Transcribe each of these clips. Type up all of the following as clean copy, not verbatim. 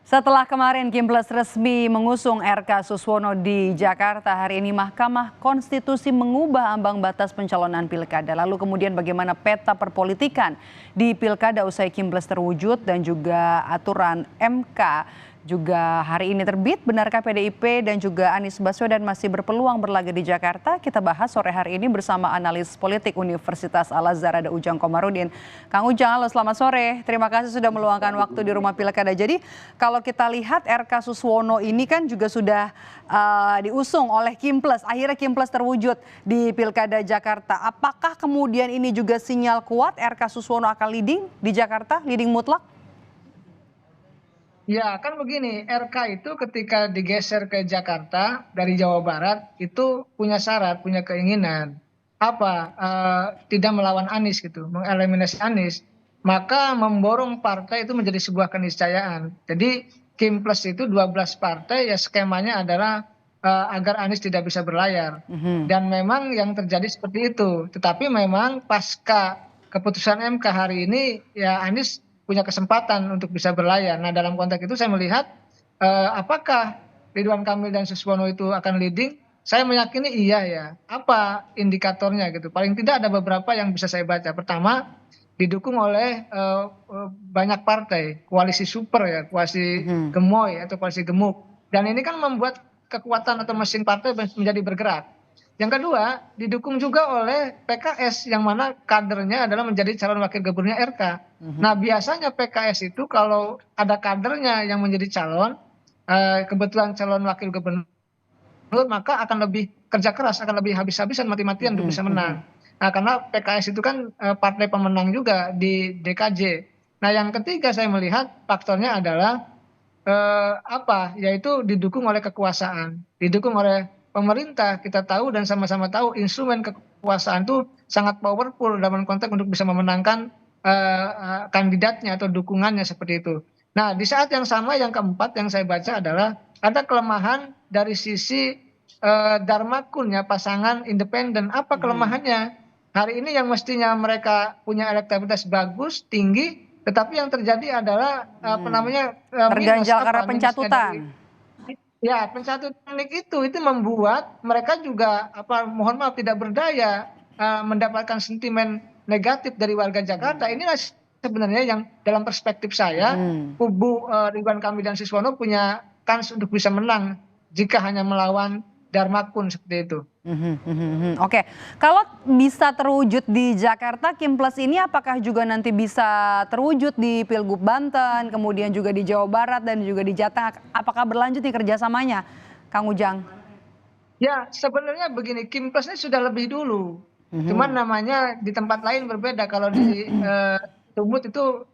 Setelah kemarin Kimples resmi mengusung RK Suswono di Jakarta, hari ini Mahkamah Konstitusi mengubah ambang batas pencalonan pilkada. Lalu kemudian bagaimana peta perpolitikan di pilkada usai Kimples terwujud dan juga aturan MK juga hari ini terbit. Benarkah PDIP dan juga Anies Baswedan masih berpeluang berlaga di Jakarta? Kita bahas sore hari ini bersama analis politik Universitas Al-Azhar, ada Ujang Komarudin. Kang Ujang, halo, selamat sore. Terima kasih sudah meluangkan waktu di rumah pilkada. Jadi kalau kita lihat RK Suswono ini kan juga sudah diusung oleh Kimples. Akhirnya Kimples terwujud di pilkada Jakarta. Apakah kemudian ini juga sinyal kuat RK Suswono akan leading di Jakarta, leading mutlak? Ya, kan begini, RK itu ketika digeser ke Jakarta dari Jawa Barat itu punya syarat, punya keinginan apa tidak melawan Anies gitu, mengeliminasi Anies, maka memborong partai itu menjadi sebuah keniscayaan. Jadi Kim Plus itu 12 partai ya skemanya adalah agar Anies tidak bisa berlayar. Dan memang yang terjadi seperti itu. Tetapi memang pasca keputusan MK hari ini ya Anies punya kesempatan untuk bisa berlayar. Nah, dalam konteks itu saya melihat apakah Ridwan Kamil dan Suswono itu akan leading? Saya meyakini iya ya. Apa indikatornya gitu? Paling tidak ada beberapa yang bisa saya baca. Pertama, didukung oleh banyak partai, koalisi super ya, koalisi gemoy atau koalisi gemuk. Dan ini kan membuat kekuatan atau mesin partai menjadi bergerak. Yang kedua, didukung juga oleh PKS yang mana kadernya adalah menjadi calon wakil gubernurnya RK. Nah, biasanya PKS itu kalau ada kadernya yang menjadi calon, kebetulan calon wakil gubernur, maka akan lebih kerja keras, akan lebih habis-habisan mati-matian untuk bisa menang. Nah, karena PKS itu kan partai pemenang juga di DKJ. Nah, yang ketiga saya melihat faktornya adalah yaitu didukung oleh kekuasaan, didukung oleh pemerintah. Kita tahu dan sama-sama tahu instrumen kekuasaan itu sangat powerful dalam konteks untuk bisa memenangkan kandidatnya atau dukungannya seperti itu. Nah, di saat yang sama yang keempat yang saya baca adalah ada kelemahan dari sisi Dharma Kun ya, pasangan independen. Apa kelemahannya? Hari ini yang mestinya mereka punya elektabilitas bagus, tinggi, tetapi yang terjadi adalah apa namanya minus Terganjal karena apa minusnya pencatutan. dari ya pencatutan nik itu membuat mereka juga apa mohon maaf tidak berdaya mendapatkan sentimen negatif dari warga Jakarta. Inilah sebenarnya yang dalam perspektif saya kubu Ridwan Kamil dan Siswono punya kans untuk bisa menang jika hanya melawan Dharma Kun seperti itu. Oke, kalau bisa terwujud di Jakarta, Kimples ini apakah juga nanti bisa terwujud di Pilgub Banten, kemudian juga di Jawa Barat dan juga di Jateng? Apakah berlanjut nih kerjasamanya, Kang Ujang? Ya, sebenarnya begini, Kim Plus ini sudah lebih dulu. Cuman namanya di tempat lain berbeda. Kalau di Sumut itu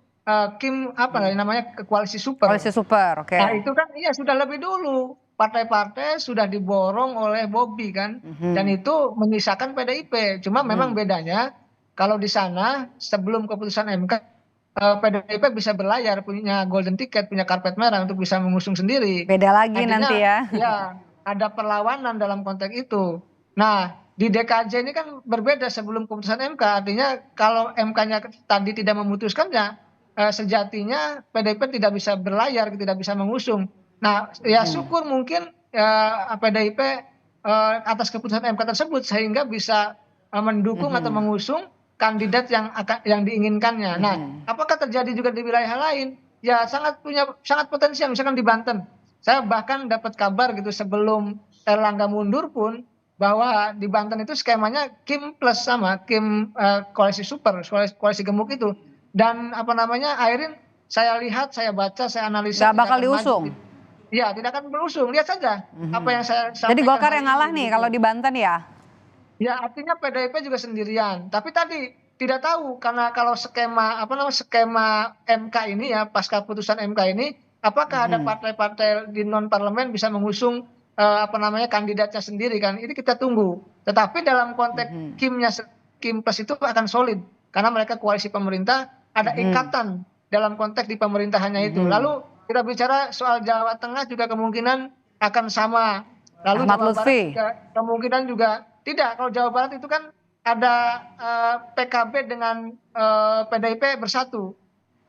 Kim apa namanya koalisi super. Koalisi Super, oke. Nah, itu kan iya sudah lebih dulu. Partai-partai sudah diborong oleh Bobby kan. Dan itu menyisakan PDIP. Cuma memang bedanya kalau di sana sebelum keputusan MK PDIP bisa berlayar, punya golden ticket, punya karpet merah untuk bisa mengusung sendiri. Beda lagi nanti Artinya ya. ya ada perlawanan dalam konteks itu. Nah, di DKJ ini kan berbeda sebelum keputusan MK. Artinya kalau MK-nya tadi tidak memutuskannya, sejatinya PDIP tidak bisa berlayar, tidak bisa mengusung. Nah, ya syukur mungkin PDIP atas keputusan MK tersebut sehingga bisa mendukung atau mengusung kandidat yang diinginkannya. Nah, apakah terjadi juga di wilayah lain? Ya sangat potensial, misalkan di Banten. Saya bahkan dapat kabar gitu sebelum Erlangga mundur pun bahwa di Banten itu skemanya Kim plus sama Kim koalisi super, koalisi gemuk itu. Dan apa namanya Airin saya lihat, saya baca, saya analisa Nggak tidak bakal akan maju. diusung. Ya, tidak akan berusung. Lihat saja apa yang saya Jadi sampaikan Golkar hari yang ngalah ini nih begitu. kalau di Banten ya? Ya, artinya PDIP juga sendirian. Tapi tadi tidak tahu karena kalau skema apa namanya skema MK ini ya pasca putusan MK ini apakah ada partai-partai di non parlemen bisa mengusung apa namanya kandidatnya sendiri kan? Ini kita tunggu. Tetapi dalam konteks Kim Plus itu akan solid karena mereka koalisi pemerintah ada ikatan dalam konteks di pemerintahannya itu. Lalu kita bicara soal Jawa Tengah juga kemungkinan akan sama. Lalu Ahmad Jawa Barat Lutfi. juga kemungkinan juga tidak. Kalau Jawa Barat itu kan ada PKB dengan PDIP bersatu.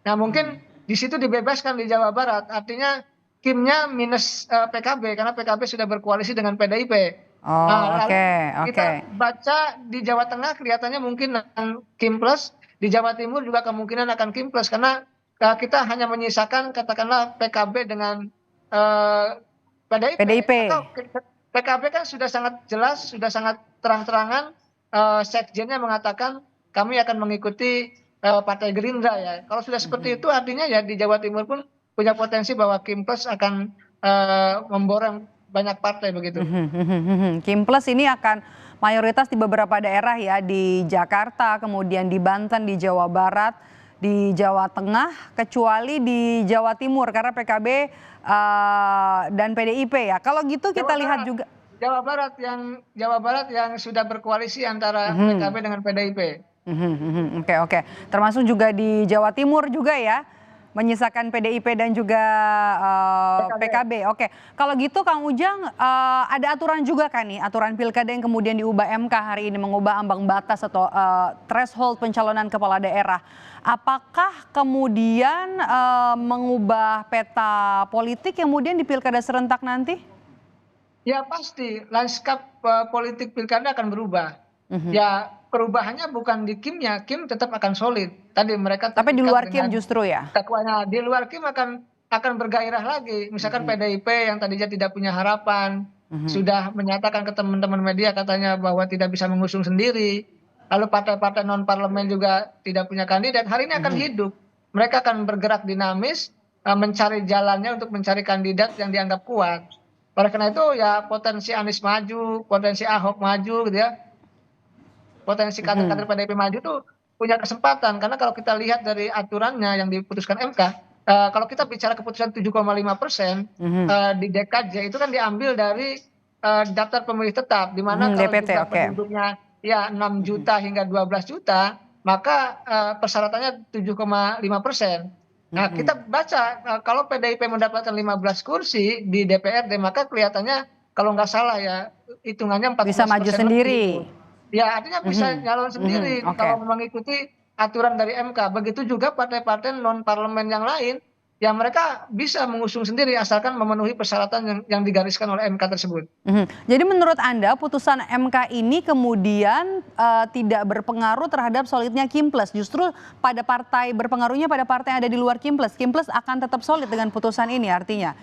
Nah, mungkin di situ dibebaskan di Jawa Barat. Artinya Kimnya minus PKB karena PKB sudah berkoalisi dengan PDIP. Oh, Lalu oke, oke. kita baca di Jawa Tengah kelihatannya mungkin akan Kim plus, di Jawa Timur juga kemungkinan akan Kim plus karena kita hanya menyisakan katakanlah PKB dengan eh, PDIP PDIP. atau PKB kan sudah sangat jelas, sudah sangat terang-terangan sekjennya mengatakan kami akan mengikuti Partai Gerindra ya. Kalau sudah seperti itu artinya ya di Jawa Timur pun punya potensi bahwa Kim plus akan memborong banyak partai begitu. Kim Plus ini akan mayoritas di beberapa daerah ya, di Jakarta, kemudian di Banten, di Jawa Barat, di Jawa Tengah, kecuali di Jawa Timur karena PKB dan PDIP ya. Kalau gitu kita lihat juga. Jawa Barat yang sudah berkoalisi antara PKB dengan PDIP. Oke, oke. Termasuk juga di Jawa Timur juga ya, menyisakan PDIP dan juga PKB. Oke, kalau gitu Kang Ujang, ada aturan juga kan nih, aturan pilkada yang kemudian diubah MK hari ini mengubah ambang batas atau threshold pencalonan kepala daerah. Apakah kemudian mengubah peta politik kemudian di pilkada serentak nanti? Ya pasti, lanskap politik pilkada akan berubah. Ya perubahannya bukan di Kimnya, Kim tetap akan solid. Tadi mereka Tapi di terikat luar Kim dengan justru ya? dakwanya. Di luar Kim akan bergairah lagi. Misalkan PDIP yang tadinya tidak punya harapan, sudah menyatakan ke teman-teman media katanya bahwa tidak bisa mengusung sendiri. Lalu partai-partai non parlemen juga tidak punya kandidat. Hari ini akan hidup. Mereka akan bergerak dinamis, mencari jalannya untuk mencari kandidat yang dianggap kuat. Oleh karena itu ya potensi Anies maju, potensi Ahok maju gitu ya, potensi kader-kader PDIP maju tuh punya kesempatan karena kalau kita lihat dari aturannya yang diputuskan MK, kalau kita bicara keputusan 7,5% di DKJ itu kan diambil dari daftar pemilih tetap, di mana kalau DPT, jumlah oke. penduduknya ya 6 juta hingga 12 juta, maka persyaratannya 7,5%. Nah, kita baca kalau PDIP mendapatkan 15 kursi di DPRD, maka kelihatannya kalau nggak salah ya hitungannya Bisa maju 14% lebih sendiri. itu. Ya, artinya bisa nyalon sendiri Oke. kalau mengikuti aturan dari MK. Begitu juga partai-partai non parlemen yang lain, yang mereka bisa mengusung sendiri asalkan memenuhi persyaratan yang digariskan oleh MK tersebut. Jadi menurut Anda putusan MK ini kemudian tidak berpengaruh terhadap solidnya Kim Plus, justru pada partai berpengaruhnya pada partai yang ada di luar Kim Plus. Kim Plus akan tetap solid dengan putusan ini artinya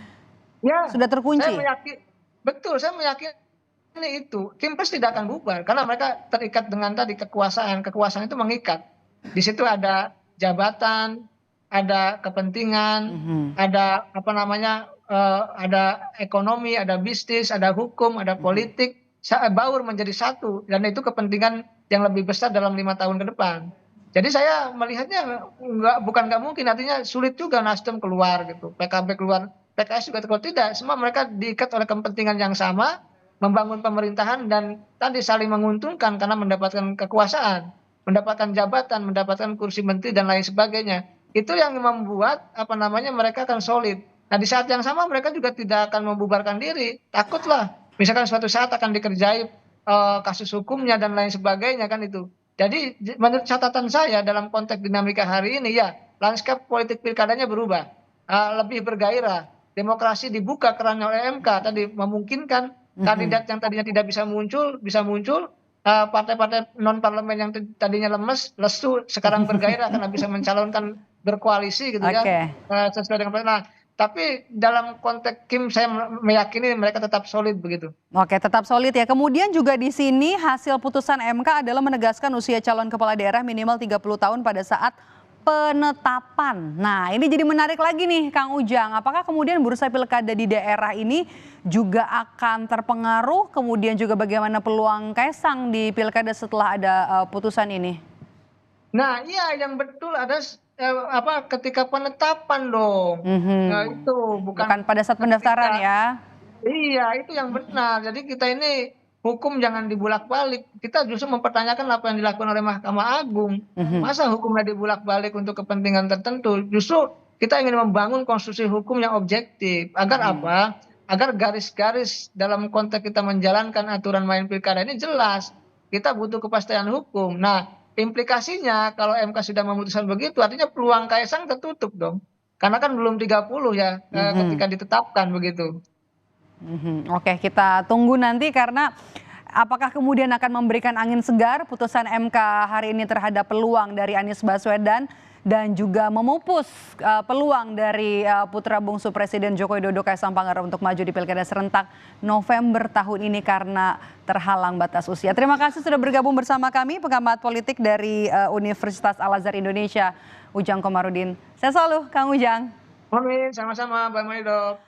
Ya, sudah terkunci. saya meyakini itu. Kim Plus tidak akan bubar karena mereka terikat dengan tadi kekuasaan. Kekuasaan itu mengikat. Di situ ada jabatan, ada kepentingan, ada apa namanya, ada ekonomi, ada bisnis, ada hukum, ada politik, baur menjadi satu dan itu kepentingan yang lebih besar dalam 5 tahun ke depan. Jadi saya melihatnya bukan nggak mungkin, artinya sulit juga Nasdem keluar gitu, PKB keluar, PKS juga keluar, tidak, semua mereka diikat oleh kepentingan yang sama, membangun pemerintahan dan tadi saling menguntungkan karena mendapatkan kekuasaan, mendapatkan jabatan, mendapatkan kursi menteri dan lain sebagainya. Itu yang membuat apa namanya mereka akan solid. Nah di saat yang sama mereka juga tidak akan membubarkan diri, takutlah misalkan suatu saat akan dikerjai kasus hukumnya dan lain sebagainya kan itu. Jadi menurut catatan saya dalam konteks dinamika hari ini ya lanskap politik pilkadanya berubah, lebih bergairah, demokrasi dibuka kerannya oleh MK tadi memungkinkan kandidat yang tadinya tidak bisa muncul, partai-partai non parlemen yang tadinya lesu sekarang bergairah karena bisa mencalonkan berkoalisi gitu ya, Oke. sesuai dengan nah tapi dalam konteks Kim saya meyakini mereka tetap solid begitu. Oke, tetap solid ya. Kemudian juga di sini hasil putusan MK adalah menegaskan usia calon kepala daerah minimal 30 tahun pada saat penetapan. Nah, ini jadi menarik lagi nih Kang Ujang. Apakah kemudian bursa pilkada di daerah ini juga akan terpengaruh? Kemudian juga bagaimana peluang Kaisang di pilkada setelah ada putusan ini? Nah, iya yang betul ada ketika penetapan dong. Nah, itu Bukan bukan pada saat pendaftaran ketika. ya. Iya, itu yang benar. Jadi kita ini hukum jangan dibulak-balik. Kita justru mempertanyakan apa yang dilakukan oleh Mahkamah Agung. Masa hukumnya dibulak-balik untuk kepentingan tertentu? Justru kita ingin membangun konstruksi hukum yang objektif. Agar apa? Agar garis-garis dalam konteks kita menjalankan aturan main pilkada ini jelas. Kita butuh kepastian hukum. Nah, implikasinya kalau MK sudah memutuskan begitu, artinya peluang Kaisang tertutup dong. Karena kan belum 30 ya ketika ditetapkan begitu. Oke, kita tunggu nanti karena apakah kemudian akan memberikan angin segar putusan MK hari ini terhadap peluang dari Anies Baswedan dan juga memupus peluang dari putra bungsu Presiden Joko Widodo Kaisang Pangarep untuk maju di Pilkada serentak November tahun ini karena terhalang batas usia. Terima kasih sudah bergabung bersama kami pengamat politik dari Universitas Al-Azhar Indonesia, Ujang Komarudin. Saya selalu Kang Ujang. Amin, sama-sama Mbak Maido.